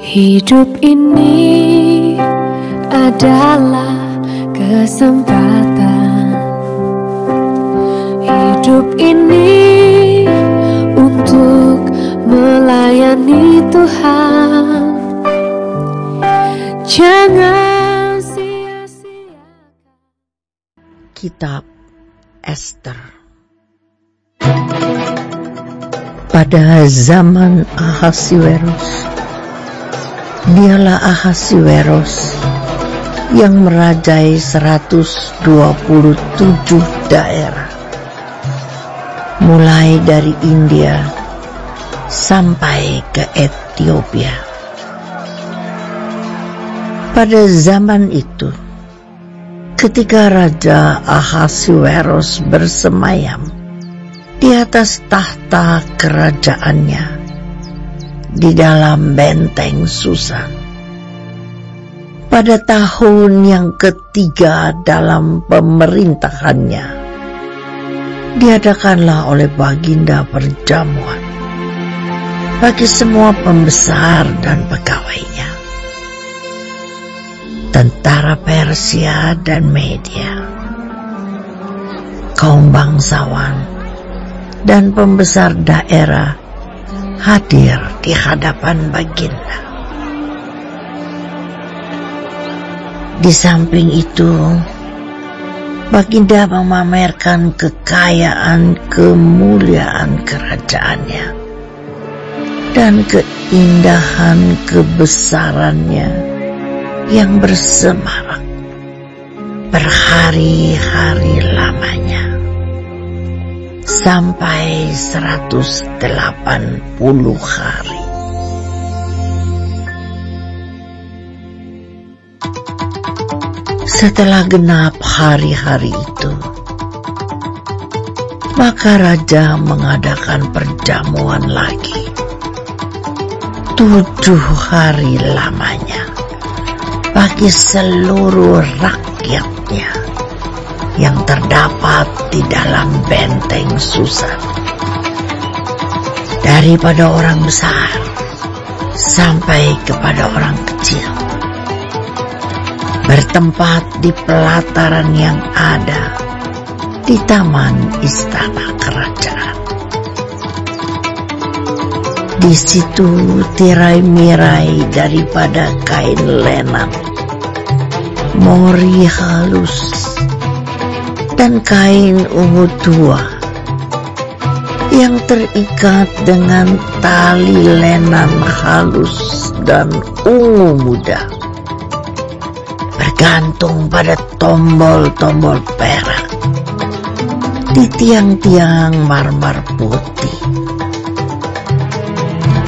Hidup ini adalah kesempatan. Hidup ini untuk melayani Tuhan. Jangan sia-siakan. Kitab Ester. Pada zaman Ahasiweros, dialah Ahasiweros yang merajai 127 daerah, mulai dari India sampai ke Ethiopia. Pada zaman itu, ketika Raja Ahasiweros bersemayam di atas tahta kerajaannya di dalam benteng Susan, pada tahun yang ketiga dalam pemerintahannya, diadakanlah oleh Baginda perjamuan bagi semua pembesar dan pegawainya, tentara Persia dan Media, kaum bangsawan dan pembesar daerah hadir di hadapan Baginda. Di samping itu, Baginda memamerkan kekayaan kemuliaan kerajaannya dan keindahan kebesarannya yang bersemarak berhari-hari lamanya, sampai 180 hari. Setelah genap hari-hari itu, maka raja mengadakan perjamuan lagi 7 hari lamanya bagi seluruh rakyatnya yang terdapat di dalam benteng Susan, daripada orang besar sampai kepada orang kecil, bertempat di pelataran yang ada di taman istana kerajaan. Di situ tirai-mirai daripada kain lenan, mori halus, dan kain ungu tua yang terikat dengan tali lenan halus dan ungu muda, bergantung pada tombol-tombol perak di tiang-tiang marmer putih,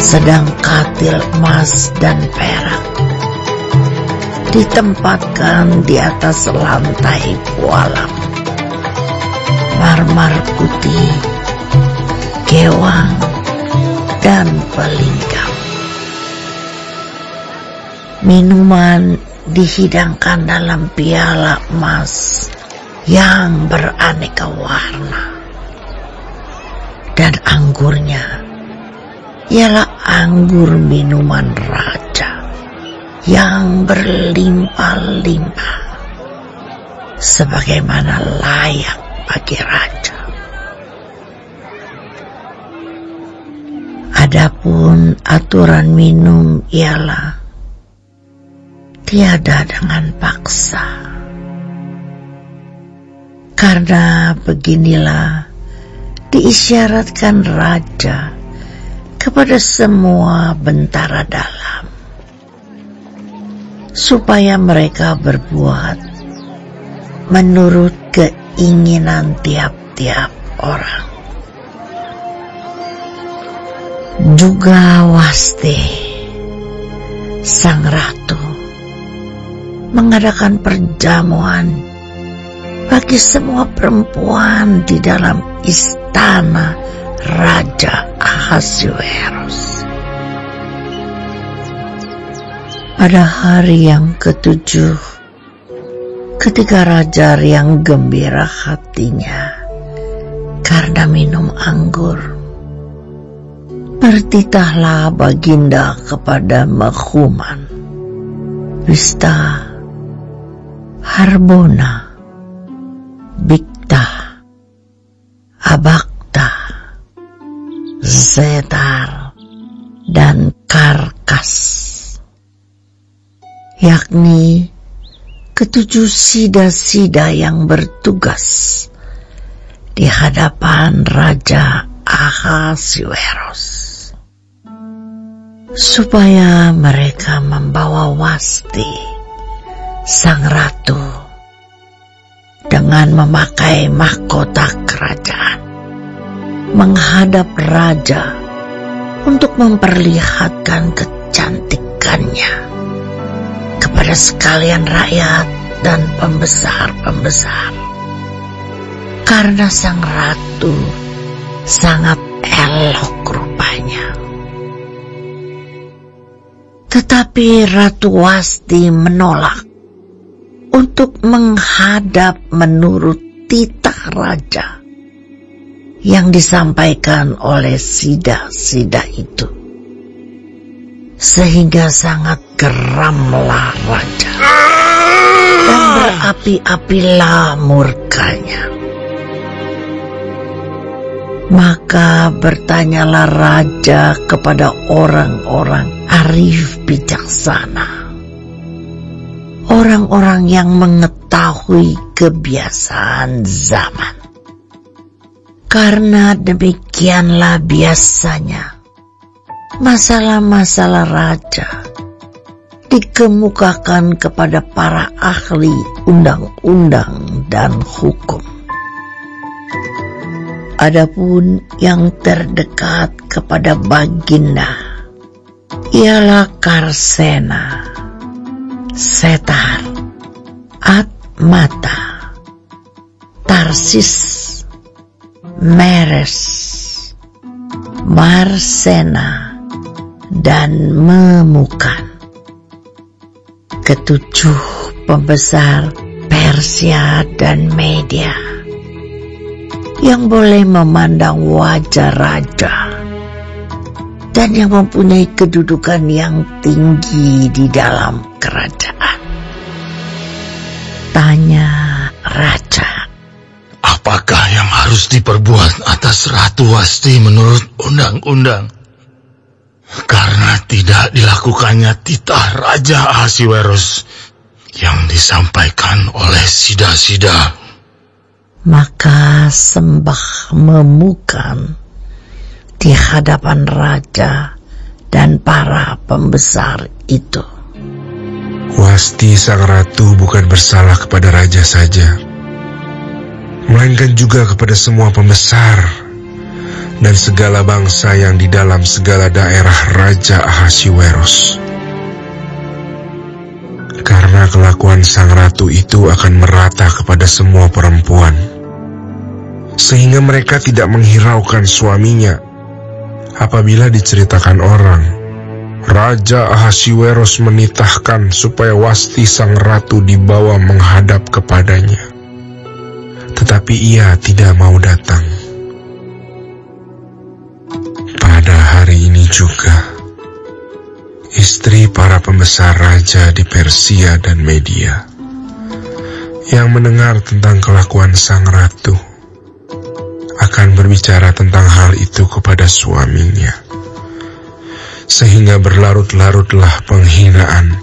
sedang katil emas dan perak ditempatkan di atas lantai pualam marmer putih, gewang, dan pelingkap. Minuman dihidangkan dalam piala emas yang beraneka warna, dan anggurnya ialah anggur minuman raja yang berlimpah-limpah, sebagaimana layak bagi raja. Adapun aturan minum ialah tiada dengan paksa, karena beginilah diisyaratkan raja kepada semua bentara dalam, supaya mereka berbuat menurut keinginan tiap-tiap orang. Juga Wasti, sang ratu, mengadakan perjamuan bagi semua perempuan di dalam istana Raja Ahasiweros. Pada hari yang ke-7, ketika raja riang gembira hatinya karena minum anggur, bertitahlah Baginda kepada Mekhuman, Wista, Harbona, Bikta, Abakta, Zetar, dan Karkas, yakni ketujuh sida-sida yang bertugas di hadapan Raja Ahasuerus, supaya mereka membawa Wasti, sang ratu, dengan memakai mahkota kerajaan menghadap raja untuk memperlihatkan kecantikannya kepada sekalian rakyat dan pembesar-pembesar, karena sang ratu sangat elok rupanya. Tetapi Ratu Wasti menolak untuk menghadap menurut titah raja yang disampaikan oleh sida-sida itu, sehingga sangat geramlah raja dan berapi-apilah murkanya. Maka bertanyalah raja kepada orang-orang arif bijaksana, orang-orang yang mengetahui kebiasaan zaman. Karena demikianlah biasanya masalah-masalah raja dikemukakan kepada para ahli undang-undang dan hukum. Adapun yang terdekat kepada Baginda ialah Karsena, Setar, Atmata, Tarsis, Meres, Marsena, dan Memukan, ketujuh pembesar Persia dan Media yang boleh memandang wajah raja dan yang mempunyai kedudukan yang tinggi di dalam kerajaan. Tanya raja, apakah yang harus diperbuat atas Ratu Wasti menurut undang-undang? Karena tidak dilakukannya titah Raja Ahasuerus yang disampaikan oleh sida-sida. Maka Sembah Memukan di hadapan raja dan para pembesar itu. Wasti sang ratu bukan bersalah kepada raja saja, melainkan juga kepada semua pembesar dan segala bangsa yang di dalam segala daerah Raja Ahasuerus. Karena kelakuan sang ratu itu akan merata kepada semua perempuan, sehingga mereka tidak menghiraukan suaminya apabila diceritakan orang, Raja Ahasuerus menitahkan supaya Wasti sang ratu dibawa menghadap kepadanya. Tetapi ia tidak mau datang. Pada hari ini juga, istri para pembesar raja di Persia dan Media yang mendengar tentang kelakuan sang ratu akan berbicara tentang hal itu kepada suaminya, sehingga berlarut-larutlah penghinaan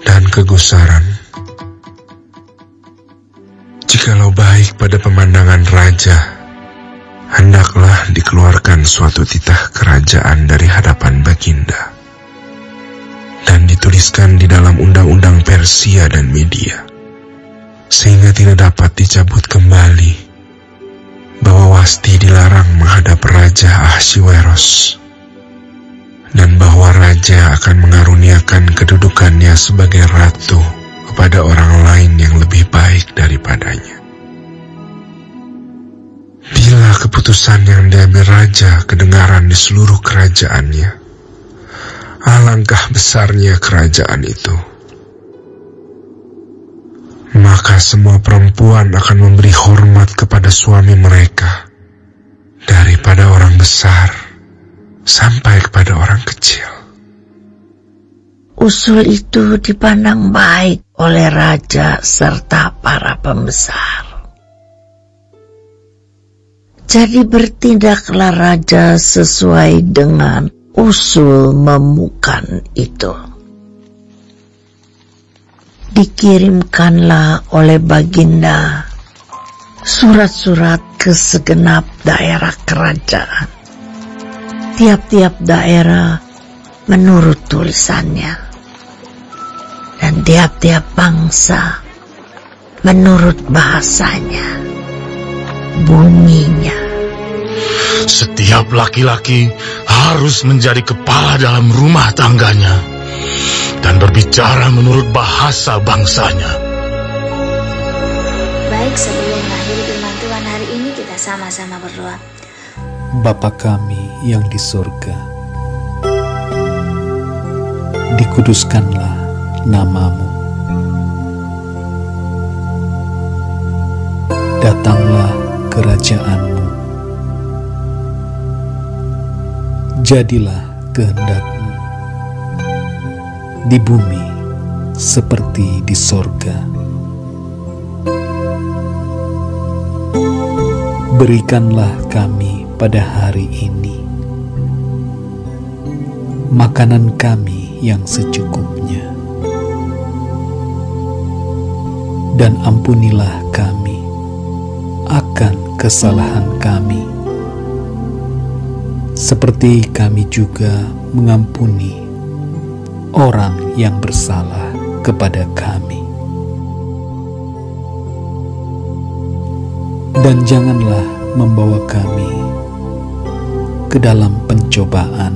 dan kegusaran. Jikalau baik pada pemandangan raja, hendaklah dikeluarkan suatu titah kerajaan dari hadapan Baginda dan dituliskan di dalam undang-undang Persia dan Media, sehingga tidak dapat dicabut kembali, bahwa Wasti dilarang menghadap Raja Ahasuerus, dan bahwa raja akan mengaruniakan kedudukannya sebagai ratu kepada orang lain yang lebih baik daripadanya. Bila keputusan yang diambil raja kedengaran di seluruh kerajaannya, alangkah besarnya kerajaan itu. Maka semua perempuan akan memberi hormat kepada suami mereka daripada orang besar sampai kepada orang kecil. Usul itu dipandang baik oleh raja serta para pembesar. Jadi bertindaklah raja sesuai dengan usul memukan itu. Dikirimkanlah oleh Baginda surat-surat ke segenap daerah kerajaan. Tiap-tiap daerah menurut tulisannya, dan tiap-tiap bangsa menurut bahasanya, bunyinya. Setiap laki-laki harus menjadi kepala dalam rumah tangganya dan berbicara menurut bahasa bangsanya. Baik, sebelum mengakhiri firman Tuhan hari ini, kita sama-sama berdoa. Bapa kami yang di surga, dikuduskanlah nama-Mu. Datanglah kerajaan-Mu. Jadilah kehendak-Mu di bumi seperti di sorga. Berikanlah kami pada hari ini makanan kami yang secukupnya, dan ampunilah kami akan kesalahan kami, seperti kami juga mengampuni orang yang bersalah kepada kami. Dan janganlah membawa kami ke dalam pencobaan,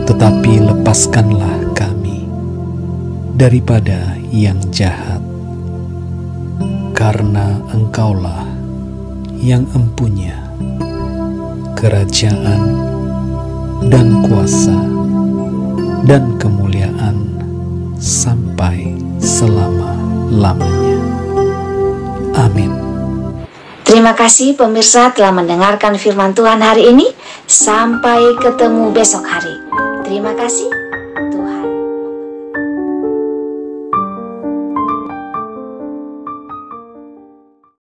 tetapi lepaskanlah kami daripada yang jahat, karena Engkaulah yang empunya kerajaan dan kuasa dan kemuliaan sampai selama-lamanya. Amin. Terima kasih pemirsa telah mendengarkan firman Tuhan hari ini. Sampai ketemu besok hari. Terima kasih.